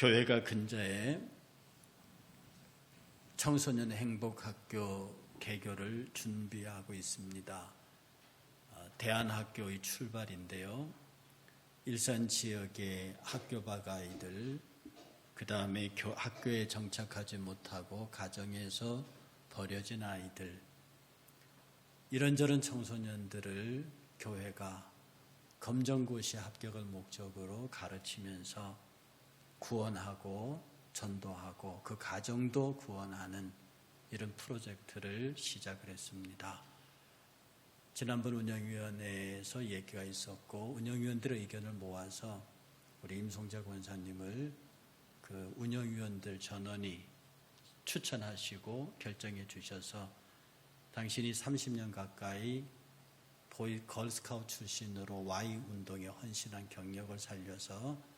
교회가 근자에 청소년 행복학교 개교를 준비하고 있습니다. 대안학교의 출발인데요. 일산 지역의 학교 밖 아이들, 그 다음에 학교에 정착하지 못하고 가정에서 버려진 아이들, 이런저런 청소년들을 교회가 검정고시 합격을 목적으로 가르치면서 구원하고 전도하고 그 가정도 구원하는 이런 프로젝트를 시작을 했습니다. 지난번 운영위원회에서 얘기가 있었고 운영위원들의 의견을 모아서 우리 임송자 권사님을 그 운영위원들 전원이 추천하시고 결정해 주셔서 당신이 30년 가까이 걸스카우트 출신으로 Y 운동에 헌신한 경력을 살려서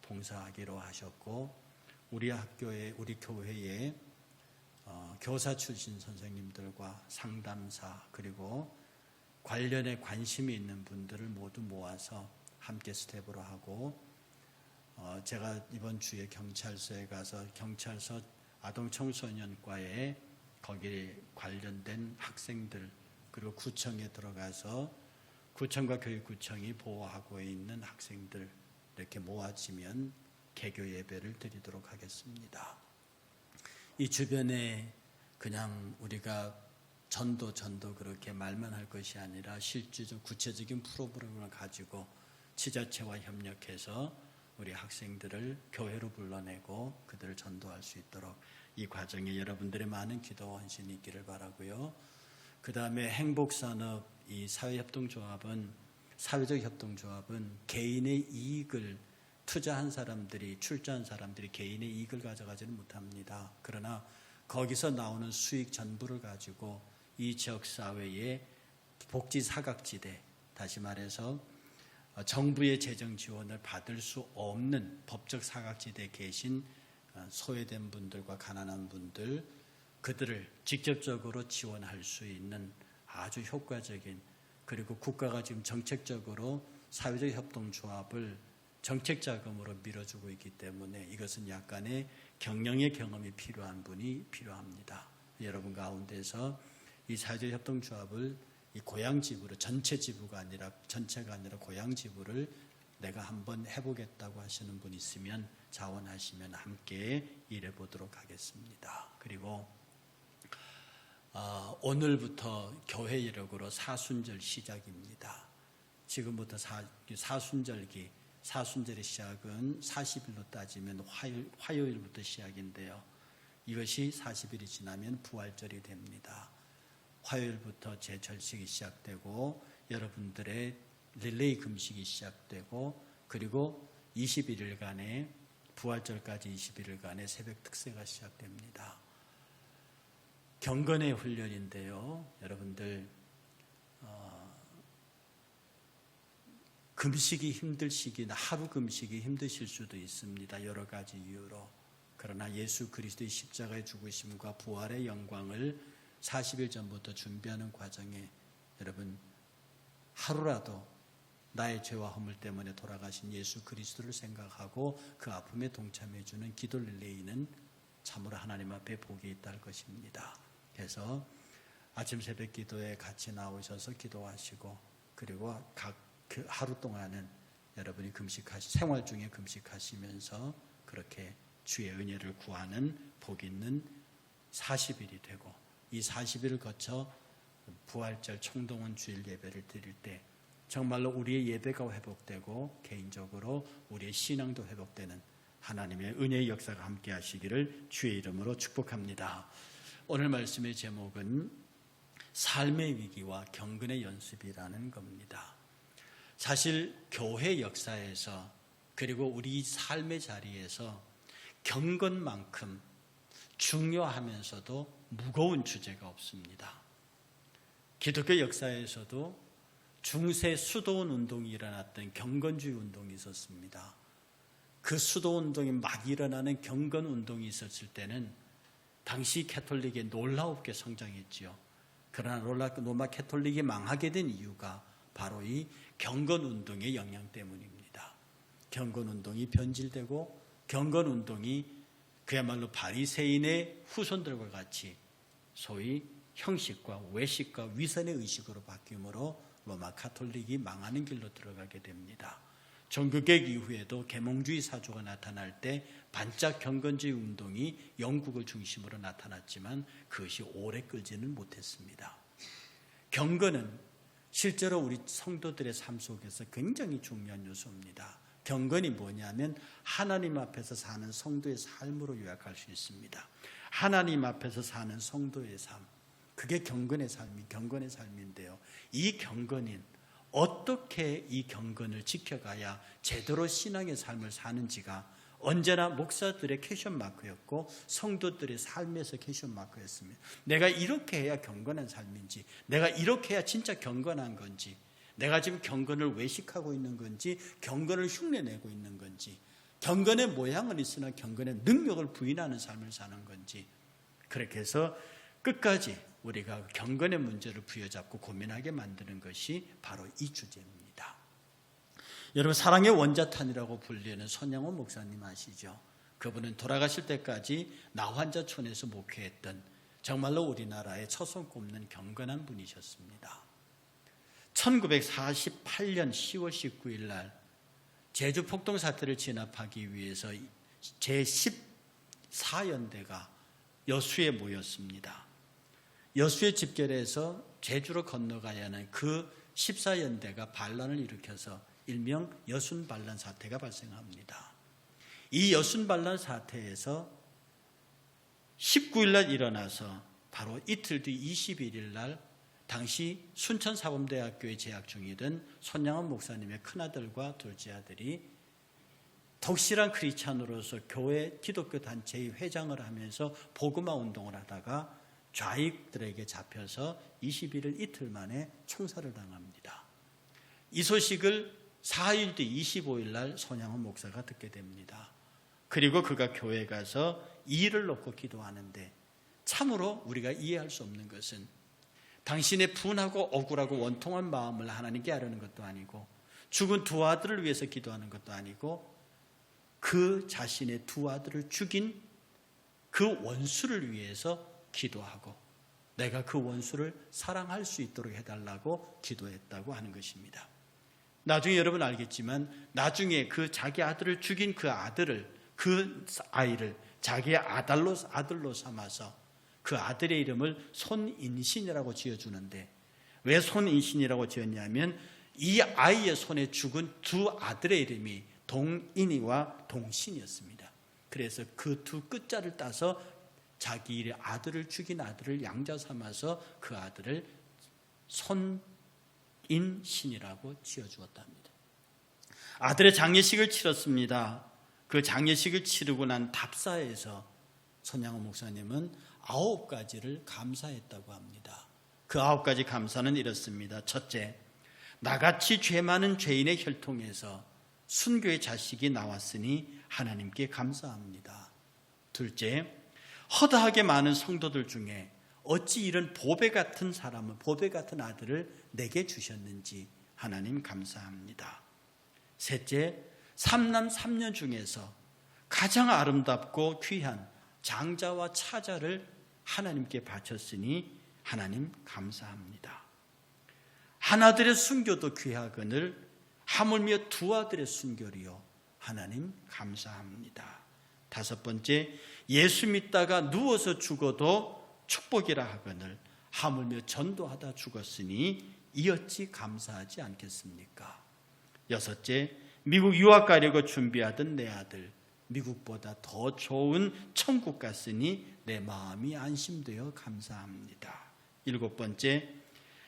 봉사하기로 하셨고 우리 학교에 우리 교회에 교사 출신 선생님들과 상담사 그리고 관련에 관심이 있는 분들을 모두 모아서 함께 스텝으로 하고 제가 이번 주에 경찰서에 가서 경찰서 아동청소년과에 거기에 관련된 학생들 그리고 구청에 들어가서 구청과 교육구청이 보호하고 있는 학생들 이렇게 모아지면 개교 예배를 드리도록 하겠습니다. 이 주변에 그냥 우리가 전도 그렇게 말만 할 것이 아니라 실질적 구체적인 프로그램을 가지고 지자체와 협력해서 우리 학생들을 교회로 불러내고 그들을 전도할 수 있도록 이 과정에 여러분들의 많은 기도와 헌신이 있기를 바라고요. 그 다음에 행복산업 이 사회적 협동조합은 개인의 이익을 투자한 사람들이 출자한 사람들이 개인의 이익을 가져가지는 못합니다. 그러나 거기서 나오는 수익 전부를 가지고 이 지역사회의 복지 사각지대, 다시 말해서 정부의 재정 지원을 받을 수 없는 법적 사각지대에 계신 소외된 분들과 가난한 분들, 그들을 직접적으로 지원할 수 있는 아주 효과적인, 그리고 국가가 지금 정책적으로 사회적 협동조합을 정책자금으로 밀어주고 있기 때문에 이것은 약간의 경영의 경험이 필요한 분이 필요합니다. 여러분 가운데서 이 사회적 협동조합을 이 고향지부로 전체가 아니라 고향지부를 내가 한번 해보겠다고 하시는 분 있으면 자원하시면 함께 일해보도록 하겠습니다. 그리고 오늘부터 교회 이력으로 사순절 시작입니다. 지금부터 사순절의 시작은 40일로 따지면 화요일부터 시작인데요. 이것이 40일이 지나면 부활절이 됩니다. 화요일부터 제철식이 시작되고 여러분들의 릴레이 금식이 시작되고 그리고 21일간의 부활절까지 21일간의 새벽 특세가 시작됩니다. 경건의 훈련인데요. 여러분들 금식이 힘들 시기나 하루 금식이 힘드실 수도 있습니다. 여러 가지 이유로. 그러나 예수 그리스도의 십자가의 죽으심과 부활의 영광을 40일 전부터 준비하는 과정에 여러분 하루라도 나의 죄와 허물 때문에 돌아가신 예수 그리스도를 생각하고 그 아픔에 동참해주는 기도 릴레이는 참으로 하나님 앞에 복이 있다는 것입니다. 그래서 아침 새벽 기도에 같이 나오셔서 기도하시고 그리고 그 하루 동안은 여러분이 생활 중에 금식하시면서 그렇게 주의 은혜를 구하는 복 있는 40일이 되고 이 40일을 거쳐 부활절 총동원 주일 예배를 드릴 때 정말로 우리의 예배가 회복되고 개인적으로 우리의 신앙도 회복되는 하나님의 은혜의 역사가 함께 하시기를 주의 이름으로 축복합니다. 오늘 말씀의 제목은 삶의 위기와 경건의 연습이라는 겁니다. 사실 교회 역사에서 그리고 우리 삶의 자리에서 경건만큼 중요하면서도 무거운 주제가 없습니다. 기독교 역사에서도 중세 수도원 운동이 일어났던 경건주의 운동이 있었습니다. 그 수도운동이 막 일어나는 경건운동이 있었을 때는 당시 캐톨릭이 놀라웁게 성장했지요. 그러나 로마 캐톨릭이 망하게 된 이유가 바로 이 경건운동의 영향 때문입니다. 경건운동이 변질되고 경건 운동이 그야말로 바리새인의 후손들과 같이 소위 형식과 외식과 위선의 의식으로 바뀌므로 로마 가톨릭이 망하는 길로 들어가게 됩니다. 종교개혁 이후에도 계몽주의 사조가 나타날 때 반짝 경건주의 운동이 영국을 중심으로 나타났지만 그것이 오래 끌지는 못했습니다. 경건은 실제로 우리 성도들의 삶 속에서 굉장히 중요한 요소입니다. 경건이 뭐냐면 하나님 앞에서 사는 성도의 삶으로 요약할 수 있습니다. 하나님 앞에서 사는 성도의 삶, 그게 경건의 삶인데요. 이 경건인 어떻게 이 경건을 지켜가야 제대로 신앙의 삶을 사는지가 언제나 목사들의 퀘션 마크였고 성도들의 삶에서 퀘션 마크였습니다. 내가 이렇게 해야 경건한 삶인지, 내가 이렇게 해야 진짜 경건한 건지, 내가 지금 경건을 외식하고 있는 건지, 경건을 흉내내고 있는 건지, 경건의 모양은 있으나 경건의 능력을 부인하는 삶을 사는 건지, 그렇게 해서 끝까지 우리가 경건의 문제를 부여잡고 고민하게 만드는 것이 바로 이 주제입니다. 여러분, 사랑의 원자탄이라고 불리는 손양원 목사님 아시죠? 그분은 돌아가실 때까지 나환자촌에서 목회했던 정말로 우리나라의 처손 꼽는 경건한 분이셨습니다. 1948년 10월 19일 날 제주 폭동 사태를 진압하기 위해서 제14연대가 여수에 모였습니다. 여수에 집결해서 제주로 건너가야 하는 그 14연대가 반란을 일으켜서 일명 여순반란 사태가 발생합니다. 이 여순반란 사태에서 19일 날 일어나서 바로 이틀 뒤 21일 날 당시 순천사범대학교에 재학 중이던 손양원 목사님의 큰아들과 둘째 아들이 독실한 크리스찬으로서 교회 기독교 단체의 회장을 하면서 복음화 운동을 하다가 좌익들에게 잡혀서 21일 이틀 만에 총살을 당합니다. 이 소식을 4일 뒤 25일 날 손양원 목사가 듣게 됩니다. 그리고 그가 교회에 가서 이를 놓고 기도하는데 참으로 우리가 이해할 수 없는 것은 당신의 분하고 억울하고 원통한 마음을 하나님께 아뢰는 것도 아니고 죽은 두 아들을 위해서 기도하는 것도 아니고 그 자신의 두 아들을 죽인 그 원수를 위해서 기도하고 내가 그 원수를 사랑할 수 있도록 해달라고 기도했다고 하는 것입니다. 나중에 여러분 알겠지만 나중에 그 자기 아들을 죽인 그 아이를 자기의 아들로 삼아서 그 아들의 이름을 손인신이라고 지어주는데 왜 손인신이라고 지었냐면 이 아이의 손에 죽은 두 아들의 이름이 동인이와 동신이었습니다. 그래서 그 두 끝자를 따서 자기 아들을 죽인 아들을 양자 삼아서 그 아들을 손인신이라고 지어주었답니다. 아들의 장례식을 치렀습니다. 그 장례식을 치르고 난 답사에서 손양원 목사님은 9가지를 감사했다고 합니다. 그 9가지 감사는 이렇습니다. 첫째, 나같이 죄 많은 죄인의 혈통에서 순교의 자식이 나왔으니 하나님께 감사합니다. 둘째, 허다하게 많은 성도들 중에 어찌 이런 보배 같은 아들을 내게 주셨는지 하나님 감사합니다. 셋째, 3남 3녀 중에서 가장 아름답고 귀한 장자와 차자를 하나님께 바쳤으니 하나님 감사합니다. 하나들의 순교도 귀하거늘 하물며 두 아들의 순교리요 하나님 감사합니다. 다섯 번째, 예수 믿다가 누워서 죽어도 축복이라 하거늘 하물며 전도하다 죽었으니 이 어찌 감사하지 않겠습니까? 여섯째, 미국 유학 가려고 준비하던 내 아들 미국보다 더 좋은 천국 갔으니 내 마음이 안심되어 감사합니다. 일곱 번째,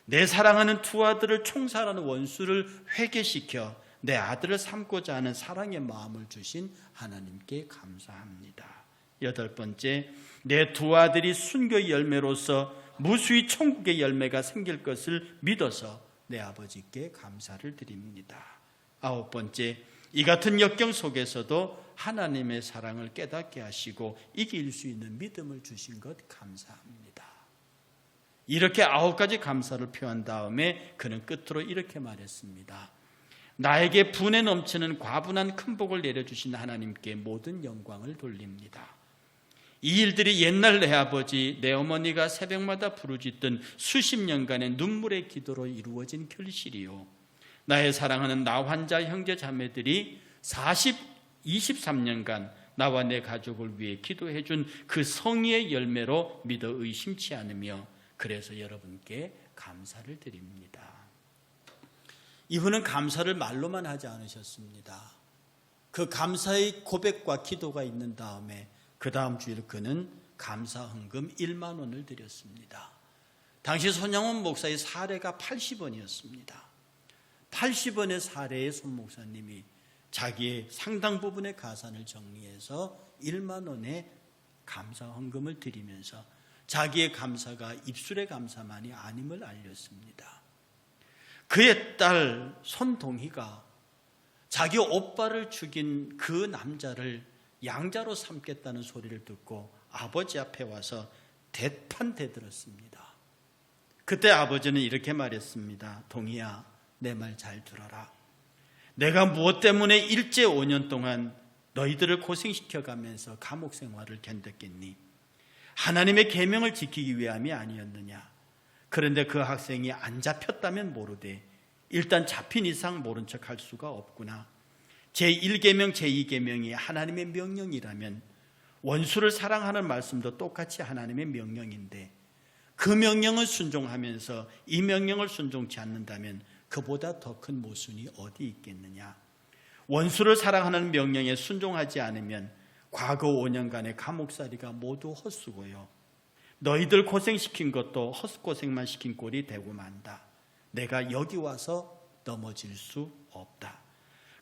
내 사랑하는 두 아들을 총살하는 원수를 회개시켜 내 아들을 삼고자 하는 사랑의 마음을 주신 하나님께 감사합니다. 여덟 번째, 내 두 아들이 순교의 열매로서 무수히 천국의 열매가 생길 것을 믿어서 내 아버지께 감사를 드립니다. 아홉 번째, 이 같은 역경 속에서도 하나님의 사랑을 깨닫게 하시고 이길 수 있는 믿음을 주신 것 감사합니다. 이렇게 9가지 감사를 표한 다음에 그는 끝으로 이렇게 말했습니다. 나에게 분에 넘치는 과분한 큰 복을 내려주신 하나님께 모든 영광을 돌립니다. 이 일들이 옛날 내 아버지, 내 어머니가 새벽마다 부르짖던 수십 년간의 눈물의 기도로 이루어진 결실이요, 나의 사랑하는 나 환자 형제 자매들이 23년간 나와 내 가족을 위해 기도해 준 그 성의의 열매로 믿어 의심치 않으며, 그래서 여러분께 감사를 드립니다. 이분은 감사를 말로만 하지 않으셨습니다. 그 감사의 고백과 기도가 있는 다음에 그 다음 주일 그는 감사 헌금 1만 원을 드렸습니다. 당시 손양원 목사의 사례가 80원이었습니다. 80원의 사례의 손 목사님이 자기의 상당 부분의 가산을 정리해서 1만 원의 감사 헌금을 드리면서 자기의 감사가 입술의 감사만이 아님을 알렸습니다. 그의 딸 손동희가 자기 오빠를 죽인 그 남자를 양자로 삼겠다는 소리를 듣고 아버지 앞에 와서 대판대들었습니다. 그때 아버지는 이렇게 말했습니다. 동희야, 내 말 잘 들어라. 내가 무엇 때문에 일제 5년 동안 너희들을 고생시켜가면서 감옥 생활을 견뎠겠니? 하나님의 계명을 지키기 위함이 아니었느냐? 그런데 그 학생이 안 잡혔다면 모르되 일단 잡힌 이상 모른 척 할 수가 없구나. 제1계명, 제2계명이 하나님의 명령이라면 원수를 사랑하는 말씀도 똑같이 하나님의 명령인데 그 명령을 순종하면서 이 명령을 순종치 않는다면 그보다 더 큰 모순이 어디 있겠느냐. 원수를 사랑하는 명령에 순종하지 않으면 과거 5년간의 감옥살이가 모두 헛수고요, 너희들 고생시킨 것도 헛고생만 시킨 꼴이 되고 만다. 내가 여기 와서 넘어질 수 없다.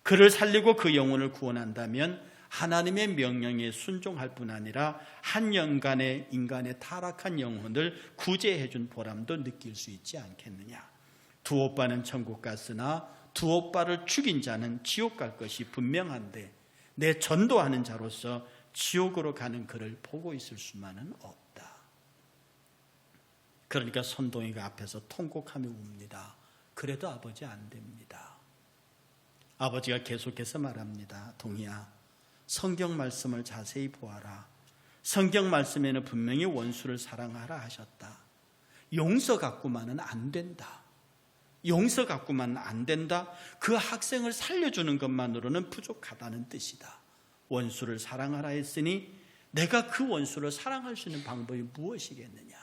그를 살리고 그 영혼을 구원한다면 하나님의 명령에 순종할 뿐 아니라 한 년간의 인간의 타락한 영혼을 구제해 준 보람도 느낄 수 있지 않겠느냐. 두 오빠는 천국 갔으나 두 오빠를 죽인 자는 지옥 갈 것이 분명한데 내 전도하는 자로서 지옥으로 가는 그를 보고 있을 수만은 없다. 그러니까 손동이가 앞에서 통곡하며 웁니다. 그래도 아버지 안 됩니다. 아버지가 계속해서 말합니다. 동희야, 성경 말씀을 자세히 보아라. 성경 말씀에는 분명히 원수를 사랑하라 하셨다. 용서 갖고만은 안 된다. 용서 갖고만은 안 된다. 그 학생을 살려주는 것만으로는 부족하다는 뜻이다. 원수를 사랑하라 했으니 내가 그 원수를 사랑할 수 있는 방법이 무엇이겠느냐.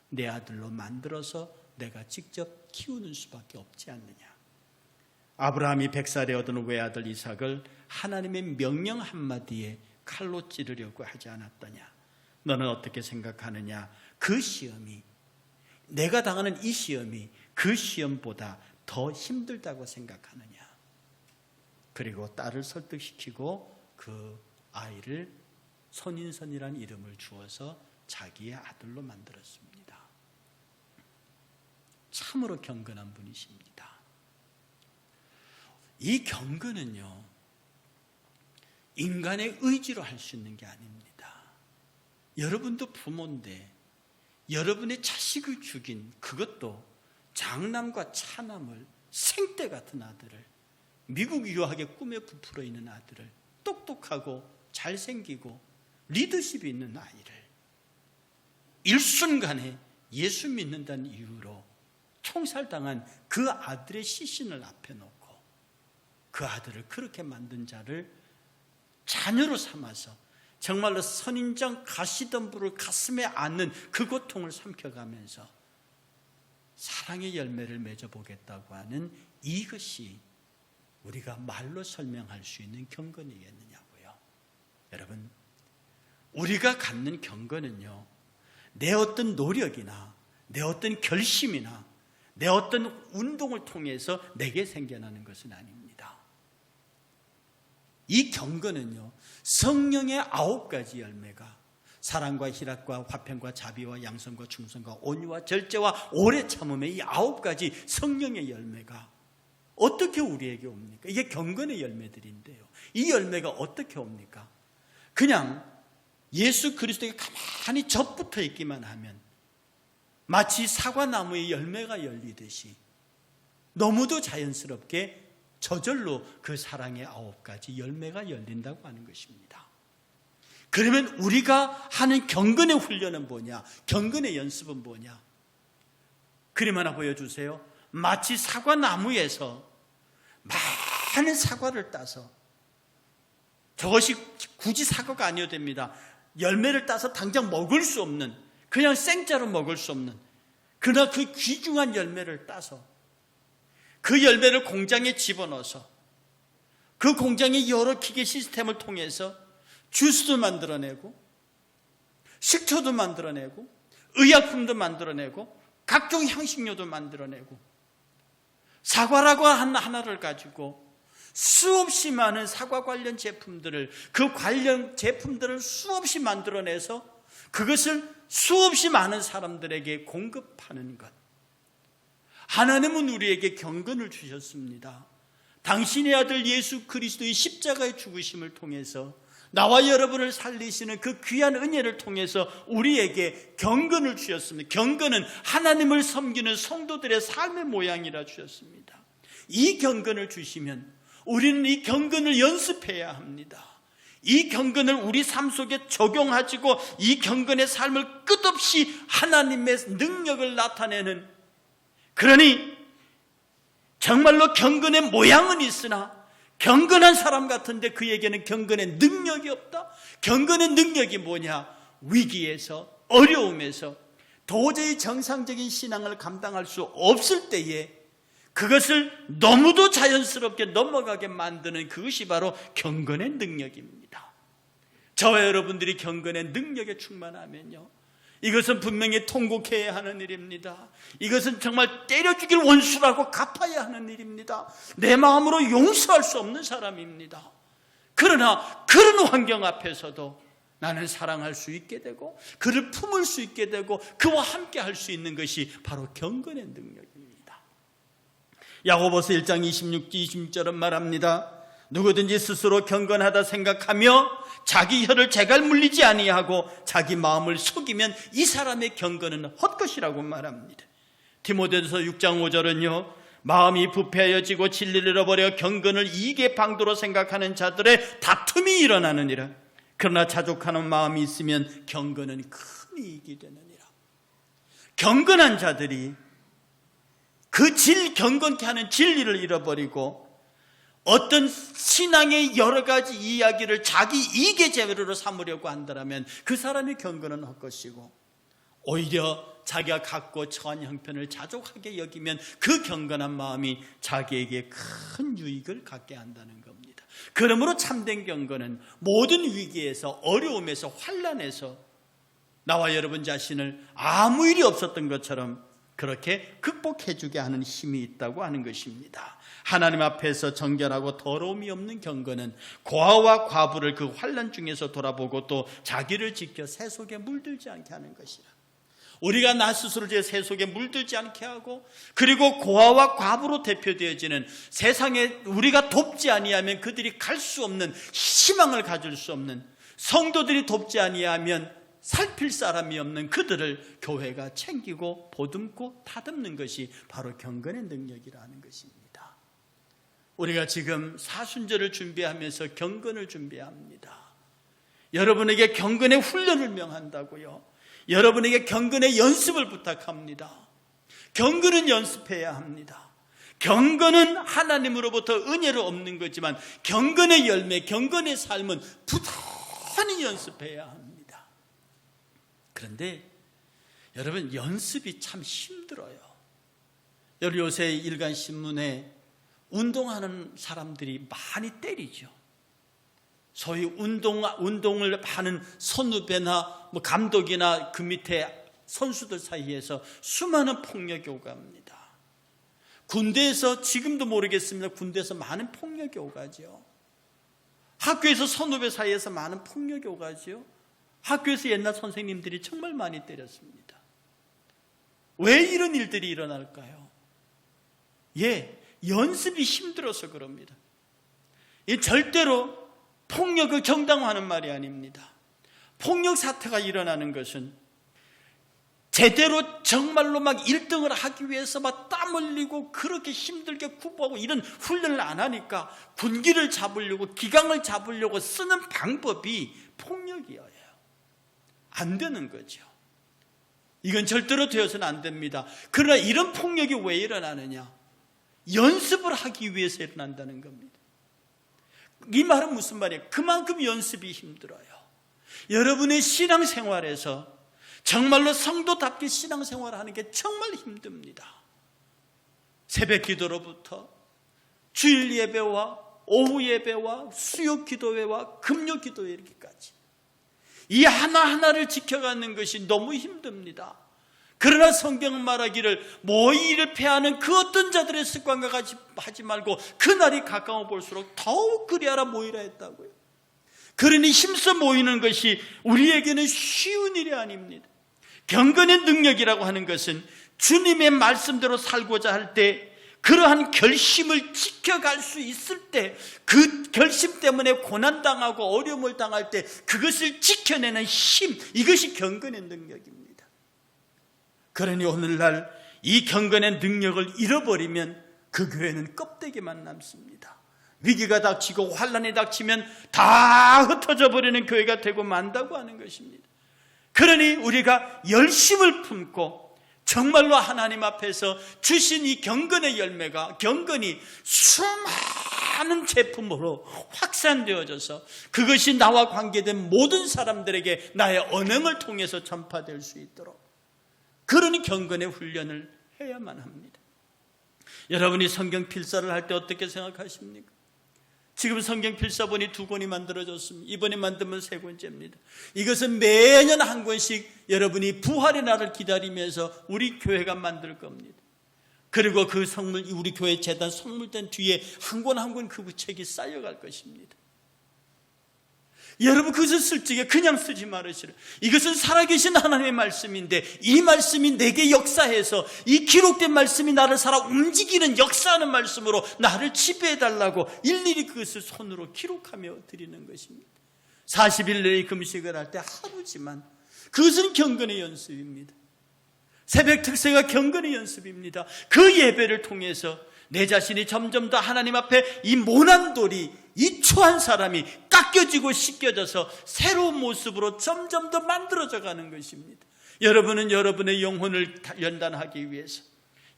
내 아들로 만들어서 내가 직접 키우는 수밖에 없지 않느냐. 아브라함이 100살에 얻은 외아들 이삭을 하나님의 명령 한마디에 칼로 찌르려고 하지 않았더냐. 너는 어떻게 생각하느냐. 그 시험이, 내가 당하는 이 시험이 그 시험보다 더 힘들다고 생각하느냐. 그리고 딸을 설득시키고 그 아이를 손인선이라는 이름을 주어서 자기의 아들로 만들었습니다. 참으로 경건한 분이십니다. 이 경건은요, 인간의 의지로 할 수 있는 게 아닙니다. 여러분도 부모인데 여러분의 자식을 죽인, 그것도 장남과 차남을, 생떼 같은 아들을, 미국 유학의 꿈에 부풀어 있는 아들을, 똑똑하고 잘생기고 리더십이 있는 아이를 일순간에 예수 믿는다는 이유로 총살당한 그 아들의 시신을 앞에 놓고 그 아들을 그렇게 만든 자를 자녀로 삼아서 정말로 선인장 가시덤불을 가슴에 안는 그 고통을 삼켜가면서 사랑의 열매를 맺어보겠다고 하는 이것이 우리가 말로 설명할 수 있는 경건이겠느냐고요. 여러분, 우리가 갖는 경건은요, 내 어떤 노력이나 내 어떤 결심이나 내 어떤 운동을 통해서 내게 생겨나는 것은 아닙니다. 이 경건은요, 성령의 9가지 열매가 사랑과 희락과 화평과 자비와 양선과 충성과 온유와 절제와 오래 참음의 이 9가지 성령의 열매가 어떻게 우리에게 옵니까? 이게 경건의 열매들인데요. 이 열매가 어떻게 옵니까? 그냥 예수 그리스도에 가만히 접붙어 있기만 하면 마치 사과나무의 열매가 열리듯이 너무도 자연스럽게 저절로 그 사랑의 9가지 열매가 열린다고 하는 것입니다. 그러면 우리가 하는 경건의 훈련은 뭐냐? 경건의 연습은 뭐냐? 그림 하나 보여주세요. 마치 사과나무에서 많은 사과를 따서, 저것이 굳이 사과가 아니어도 됩니다. 열매를 따서 당장 먹을 수 없는, 그냥 생짜로 먹을 수 없는, 그러나 그 귀중한 열매를 따서 그 열매를 공장에 집어넣어서 그 공장의 여러 기계 시스템을 통해서 주스도 만들어내고 식초도 만들어내고 의약품도 만들어내고 각종 향신료도 만들어내고, 사과라고 하나를 가지고 수없이 많은 사과 관련 제품들을, 그 관련 제품들을 수없이 만들어내서 그것을 수없이 많은 사람들에게 공급하는 것. 하나님은 우리에게 경건을 주셨습니다. 당신의 아들 예수 그리스도의 십자가의 죽으심을 통해서 나와 여러분을 살리시는 그 귀한 은혜를 통해서 우리에게 경건을 주셨습니다. 경건은 하나님을 섬기는 성도들의 삶의 모양이라 주셨습니다. 이 경건을 주시면 우리는 이 경건을 연습해야 합니다. 이 경건을 우리 삶 속에 적용하시고 이 경건의 삶을 끝없이 하나님의 능력을 나타내는, 그러니 정말로 경건의 모양은 있으나 경건한 사람 같은데 그에게는 경건의 능력이 없다. 경건의 능력이 뭐냐? 위기에서, 어려움에서 도저히 정상적인 신앙을 감당할 수 없을 때에 그것을 너무도 자연스럽게 넘어가게 만드는 그것이 바로 경건의 능력입니다. 저와 여러분들이 경건의 능력에 충만하면요, 이것은 분명히 통곡해야 하는 일입니다. 이것은 정말 때려 죽일 원수라고 갚아야 하는 일입니다. 내 마음으로 용서할 수 없는 사람입니다. 그러나 그런 환경 앞에서도 나는 사랑할 수 있게 되고 그를 품을 수 있게 되고 그와 함께 할 수 있는 것이 바로 경건의 능력입니다. 야고보서 1장 26절은 말합니다. 누구든지 스스로 경건하다 생각하며 자기 혀를 재갈 물리지 아니하고 자기 마음을 속이면 이 사람의 경건은 헛것이라고 말합니다. 디모데전서 6장 5절은요, 마음이 부패하여지고 진리를 잃어버려 경건을 이익의 방도로 생각하는 자들의 다툼이 일어나느니라. 그러나 자족하는 마음이 있으면 경건은 큰 이익이 되느니라. 경건한 자들이 그 경건케 하는 진리를 잃어버리고 어떤 신앙의 여러 가지 이야기를 자기 이익의 재료로 삼으려고 한다면 그 사람의 경건은 헛것이고, 오히려 자기가 갖고 처한 형편을 자족하게 여기면 그 경건한 마음이 자기에게 큰 유익을 갖게 한다는 겁니다. 그러므로 참된 경건은 모든 위기에서, 어려움에서, 환난에서 나와 여러분 자신을 아무 일이 없었던 것처럼 그렇게 극복해주게 하는 힘이 있다고 하는 것입니다. 하나님 앞에서 정결하고 더러움이 없는 경건은 고아와 과부를 그 환난 중에서 돌아보고 또 자기를 지켜 새 속에 물들지 않게 하는 것이라. 우리가 나 스스로 제 새 속에 물들지 않게 하고, 그리고 고아와 과부로 대표되어지는 세상에 우리가 돕지 아니하면 그들이 갈 수 없는, 희망을 가질 수 없는, 성도들이 돕지 아니하면 살필 사람이 없는 그들을 교회가 챙기고 보듬고 다듬는 것이 바로 경건의 능력이라는 것입니다. 우리가 지금 사순절을 준비하면서 경건을 준비합니다. 여러분에게 경건의 훈련을 명한다고요. 여러분에게 경건의 연습을 부탁합니다. 경건은 연습해야 합니다. 경건은 하나님으로부터 은혜를 얻는 거지만 경건의 열매, 경건의 삶은 부단히 연습해야 합니다. 그런데 여러분, 연습이 참 힘들어요. 여러분, 요새 일간신문에 운동하는 사람들이 많이 때리죠. 소위 운동을 하는 선후배나 감독이나 그 밑에 선수들 사이에서 수많은 폭력이 오갑니다. 군대에서, 지금도 모르겠습니다, 군대에서 많은 폭력이 오가죠. 학교에서 선후배 사이에서 많은 폭력이 오가죠. 학교에서 옛날 선생님들이 정말 많이 때렸습니다. 왜 이런 일들이 일어날까요? 연습이 힘들어서 그럽니다. 절대로 폭력을 정당화하는 말이 아닙니다. 폭력 사태가 일어나는 것은 제대로 정말로 막 1등을 하기 위해서 막 땀 흘리고 그렇게 힘들게 구보하고 이런 훈련을 안 하니까 군기를 잡으려고 기강을 잡으려고 쓰는 방법이 폭력이에요. 안 되는 거죠. 이건 절대로 되어서는 안 됩니다. 그러나 이런 폭력이 왜 일어나느냐? 연습을 하기 위해서 일어난다는 겁니다. 이 말은 무슨 말이에요? 그만큼 연습이 힘들어요. 여러분의 신앙생활에서 정말로 성도답게 신앙생활을 하는 게 정말 힘듭니다. 새벽 기도로부터 주일 예배와 오후 예배와 수요 기도회와 금요 기도회 이렇게까지 이 하나하나를 지켜가는 것이 너무 힘듭니다. 그러나 성경은 말하기를 모이를 패하는 그 어떤 자들의 습관과 같이 하지 말고 그날이 가까워 볼수록 더욱 그리하라 모이라 했다고요. 그러니 힘써 모이는 것이 우리에게는 쉬운 일이 아닙니다. 경건의 능력이라고 하는 것은 주님의 말씀대로 살고자 할 때 그러한 결심을 지켜갈 수 있을 때 그 결심 때문에 고난당하고 어려움을 당할 때 그것을 지켜내는 힘, 이것이 경건의 능력입니다. 그러니 오늘날 이 경건의 능력을 잃어버리면 그 교회는 껍데기만 남습니다. 위기가 닥치고 환난이 닥치면 다 흩어져 버리는 교회가 되고 만다고 하는 것입니다. 그러니 우리가 열심을 품고 정말로 하나님 앞에서 주신 이 경건의 열매가 경건이 수많은 제품으로 확산되어져서 그것이 나와 관계된 모든 사람들에게 나의 언행을 통해서 전파될 수 있도록 그러니 경건의 훈련을 해야만 합니다. 여러분이 성경 필사를 할 때 어떻게 생각하십니까? 지금 성경 필사본이 2권이 만들어졌습니다. 이번에 만들면 3권째입니다. 이것은 매년 한 권씩 여러분이 부활의 날을 기다리면서 우리 교회가 만들 겁니다. 그리고 그 성물, 우리 교회 재단 성물된 뒤에 한 권 한 권 그 책이 쌓여갈 것입니다. 여러분 그것을 쓸 적에 그냥 쓰지 말으시라. 이것은 살아계신 하나님의 말씀인데 이 말씀이 내게 역사해서 이 기록된 말씀이 나를 살아 움직이는 역사하는 말씀으로 나를 지배해달라고 일일이 그것을 손으로 기록하며 드리는 것입니다. 40일 내에 금식을 할 때 하루지만 그것은 경건의 연습입니다. 새벽 특세가 경건의 연습입니다. 그 예배를 통해서 내 자신이 점점 더 하나님 앞에 이 모난 돌이 이 초한 사람이 깎여지고 씻겨져서 새로운 모습으로 점점 더 만들어져 가는 것입니다. 여러분은 여러분의 영혼을 연단하기 위해서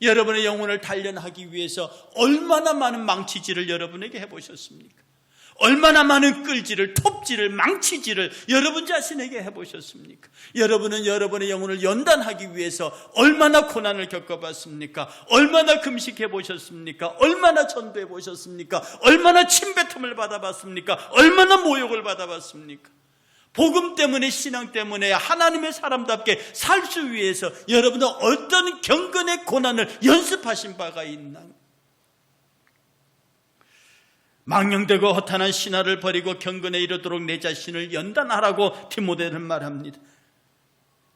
여러분의 영혼을 단련하기 위해서 얼마나 많은 망치질을 여러분에게 해보셨습니까? 얼마나 많은 끌질을, 톱질을, 망치질을 여러분 자신에게 해보셨습니까? 여러분은 여러분의 영혼을 연단하기 위해서 얼마나 고난을 겪어봤습니까? 얼마나 금식해보셨습니까? 얼마나 전도해보셨습니까? 얼마나 침뱉음을 받아봤습니까? 얼마나 모욕을 받아봤습니까? 복음 때문에, 신앙 때문에 하나님의 사람답게 살 수 위해서 여러분은 어떤 경건의 고난을 연습하신 바가 있나? 망령되고 허탄한 신화를 버리고 경건에 이르도록 내 자신을 연단하라고 디모데는 말합니다.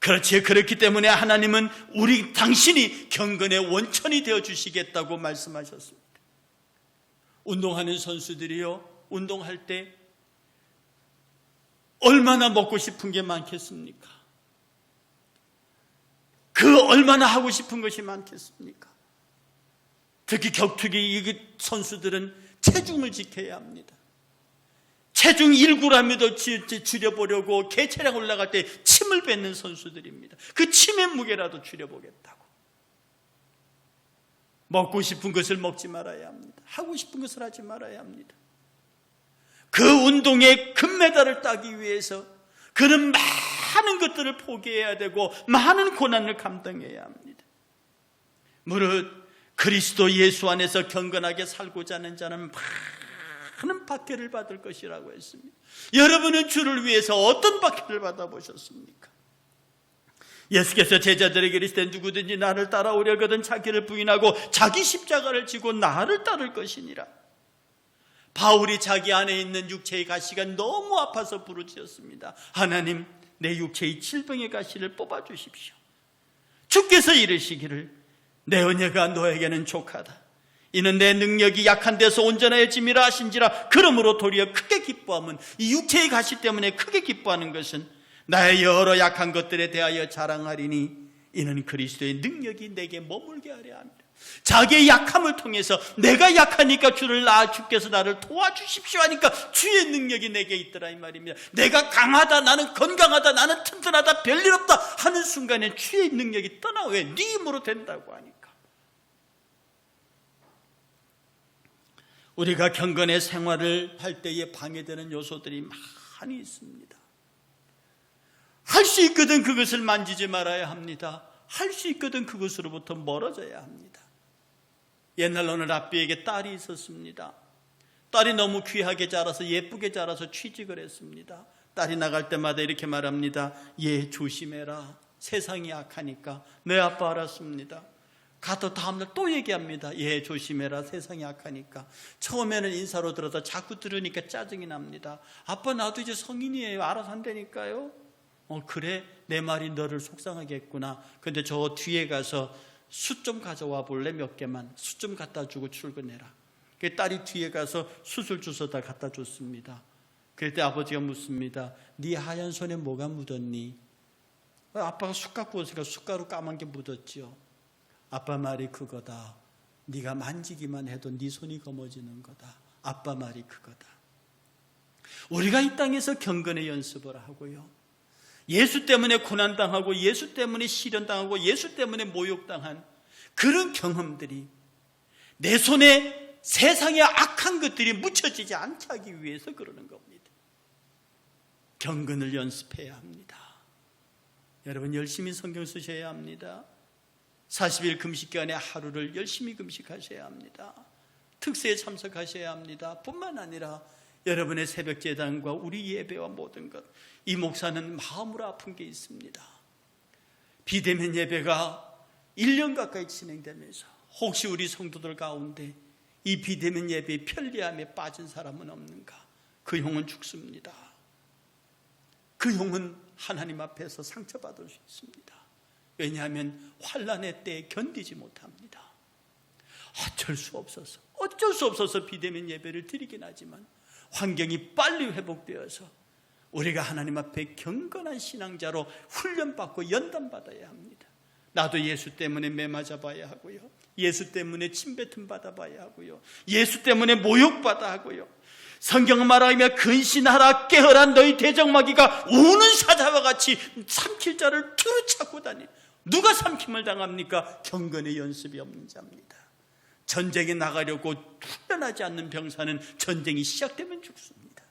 그렇지, 그렇기 때문에 하나님은 당신이 경건의 원천이 되어 주시겠다고 말씀하셨습니다. 운동하는 선수들이요, 운동할 때 얼마나 먹고 싶은 게 많겠습니까? 그 얼마나 하고 싶은 것이 많겠습니까? 특히 격투기 선수들은 체중을 지켜야 합니다. 체중 1g이라도 줄여보려고 개체량 올라갈 때 침을 뱉는 선수들입니다. 그 침의 무게라도 줄여보겠다고. 먹고 싶은 것을 먹지 말아야 합니다. 하고 싶은 것을 하지 말아야 합니다. 그 운동에 금메달을 따기 위해서 그는 많은 것들을 포기해야 되고 많은 고난을 감당해야 합니다. 무릇 그리스도 예수 안에서 경건하게 살고자 하는 자는 많은 박해를 받을 것이라고 했습니다. 여러분은 주를 위해서 어떤 박해를 받아보셨습니까? 예수께서 제자들에게 이르시되 누구든지 나를 따라오려거든 자기를 부인하고 자기 십자가를 지고 나를 따를 것이니라. 바울이 자기 안에 있는 육체의 가시가 너무 아파서 부르짖었습니다. 하나님, 내 육체의 질병의 가시를 뽑아주십시오. 주께서 이르시기를 내 은혜가 너에게는 족하다. 이는 내 능력이 약한 데서 온전하여짐이라 하신지라. 그러므로 도리어 크게 기뻐함은, 이 육체의 가시 때문에 크게 기뻐하는 것은 나의 여러 약한 것들에 대하여 자랑하리니 이는 그리스도의 능력이 내게 머물게 하려 합니다. 자기의 약함을 통해서 내가 약하니까 주께서 나를 도와주십시오 하니까 주의 능력이 내게 있더라 이 말입니다. 내가 강하다, 나는 건강하다, 나는 튼튼하다, 별일 없다 하는 순간에 주의 능력이 떠나. 왜? 네 힘으로 된다고 하니까. 우리가 경건의 생활을 할 때에 방해되는 요소들이 많이 있습니다. 할 수 있거든 그것을 만지지 말아야 합니다. 할 수 있거든 그것으로부터 멀어져야 합니다. 옛날 어느 랍비에게 딸이 있었습니다. 딸이 너무 귀하게 자라서 예쁘게 자라서 취직을 했습니다. 딸이 나갈 때마다 이렇게 말합니다. 얘 조심해라. 세상이 악하니까. 네 아빠 알았습니다. 가도 다음날 또 얘기합니다. 얘 조심해라. 세상이 악하니까. 처음에는 인사로 들어도 자꾸 들으니까 짜증이 납니다. 아빠 나도 이제 성인이에요. 알아서 한다니까요. 그래? 내 말이 너를 속상하게 했구나. 근데 저 뒤에 가서 숯 좀 가져와 볼래? 몇 개만. 숯 좀 갖다 주고 출근해라. 딸이 뒤에 가서 숯을 주워다 갖다 줬습니다. 그럴 때 아버지가 묻습니다. 네 하얀 손에 뭐가 묻었니? 아빠가 숯 갖고 오니까 숯가루 까만 게 묻었지요. 아빠 말이 그거다. 네가 만지기만 해도 네 손이 검어지는 거다. 아빠 말이 그거다. 우리가 이 땅에서 경건의 연습을 하고요. 예수 때문에 고난당하고 예수 때문에 시련당하고 예수 때문에 모욕당한 그런 경험들이 내 손에 세상의 악한 것들이 묻혀지지 않게 하기 위해서 그러는 겁니다. 경건을 연습해야 합니다. 여러분 열심히 성경 쓰셔야 합니다. 40일 금식기간에 하루를 열심히 금식하셔야 합니다. 특세에 참석하셔야 합니다. 뿐만 아니라 여러분의 새벽 제단과 우리 예배와 모든 것, 이 목사는 마음으로 아픈 게 있습니다. 비대면 예배가 1년 가까이 진행되면서 혹시 우리 성도들 가운데 이 비대면 예배의 편리함에 빠진 사람은 없는가? 그 영은 죽습니다. 그 영은 하나님 앞에서 상처받을 수 있습니다. 왜냐하면 환난의 때에 견디지 못합니다. 어쩔 수 없어서 비대면 예배를 드리긴 하지만 환경이 빨리 회복되어서 우리가 하나님 앞에 경건한 신앙자로 훈련받고 연단받아야 합니다. 나도 예수 때문에 매 맞아봐야 하고요. 예수 때문에 침뱉음 받아봐야 하고요. 예수 때문에 모욕받아 하고요. 성경은 말하며 근신하라 깨어라 너희 대적마귀가 우는 사자와 같이 삼킬 자를 두루 찾고 다니. 누가 삼킴을 당합니까? 경건의 연습이 없는 자입니다. 전쟁에 나가려고 훈련하지 않는 병사는 전쟁이 시작되면 죽습니다.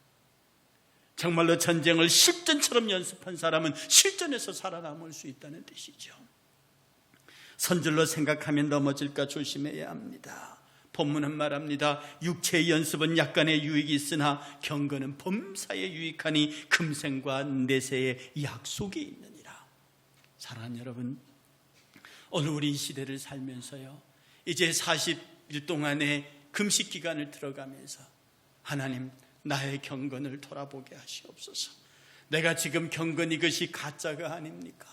정말로 전쟁을 실전처럼 연습한 사람은 실전에서 살아남을 수 있다는 뜻이죠. 선줄로 생각하면 넘어질까 조심해야 합니다. 본문은 말합니다. 육체의 연습은 약간의 유익이 있으나 경건은 범사에 유익하니 금생과 내세의 약속이 있느니라. 사랑하는 여러분, 오늘 우리 이 시대를 살면서요, 이제 40일 동안의 금식 기간을 들어가면서 하나님 나의 경건을 돌아보게 하시옵소서. 내가 지금 경건 이것이 가짜가 아닙니까?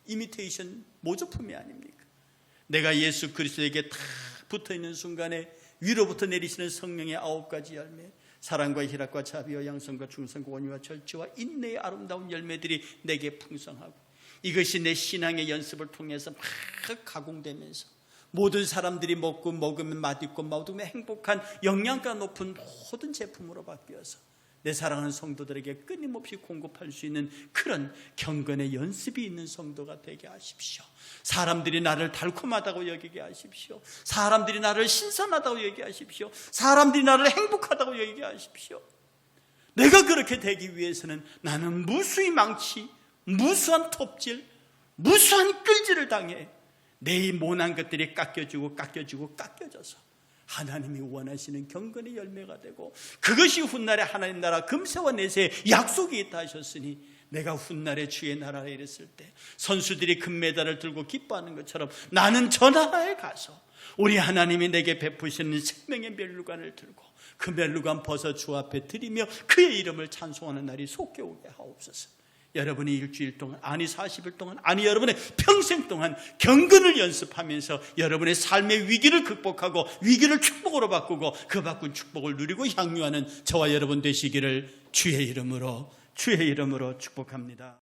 이미테이션 모조품이 아닙니까? 내가 예수 그리스도에게 딱 붙어있는 순간에 위로부터 내리시는 성령의 9가지 열매, 사랑과 희락과 자비와 양성과 충성과 온유와 절제와 인내의 아름다운 열매들이 내게 풍성하고, 이것이 내 신앙의 연습을 통해서 막 가공되면서 모든 사람들이 먹으면 맛있고 먹으면 행복한 영양가 높은 모든 제품으로 바뀌어서 내 사랑하는 성도들에게 끊임없이 공급할 수 있는 그런 경건의 연습이 있는 성도가 되게 하십시오. 사람들이 나를 달콤하다고 여기게 하십시오. 사람들이 나를 신선하다고 얘기하십시오. 사람들이 나를 행복하다고 얘기하십시오. 내가 그렇게 되기 위해서는 나는 무수히 망치, 무수한 톱질, 무수한 끌질을 당해 내 이 모난 것들이 깎여져서 하나님이 원하시는 경건의 열매가 되고, 그것이 훗날에 하나님 나라 금세와 내세의 약속이 있다 하셨으니 내가 훗날에 주의 나라에 이르렀을 때 선수들이 금메달을 들고 기뻐하는 것처럼 나는 저 나라에 가서 우리 하나님이 내게 베푸시는 생명의 멸류관을 들고 그 멸류관 벗어 주 앞에 드리며 그의 이름을 찬송하는 날이 속게 오게 하옵소서. 여러분이 일주일 동안, 아니 40일 동안, 아니 여러분의 평생 동안 경건을 연습하면서 여러분의 삶의 위기를 극복하고 위기를 축복으로 바꾸고 그 바꾼 축복을 누리고 향유하는 저와 여러분 되시기를 주의 이름으로 축복합니다.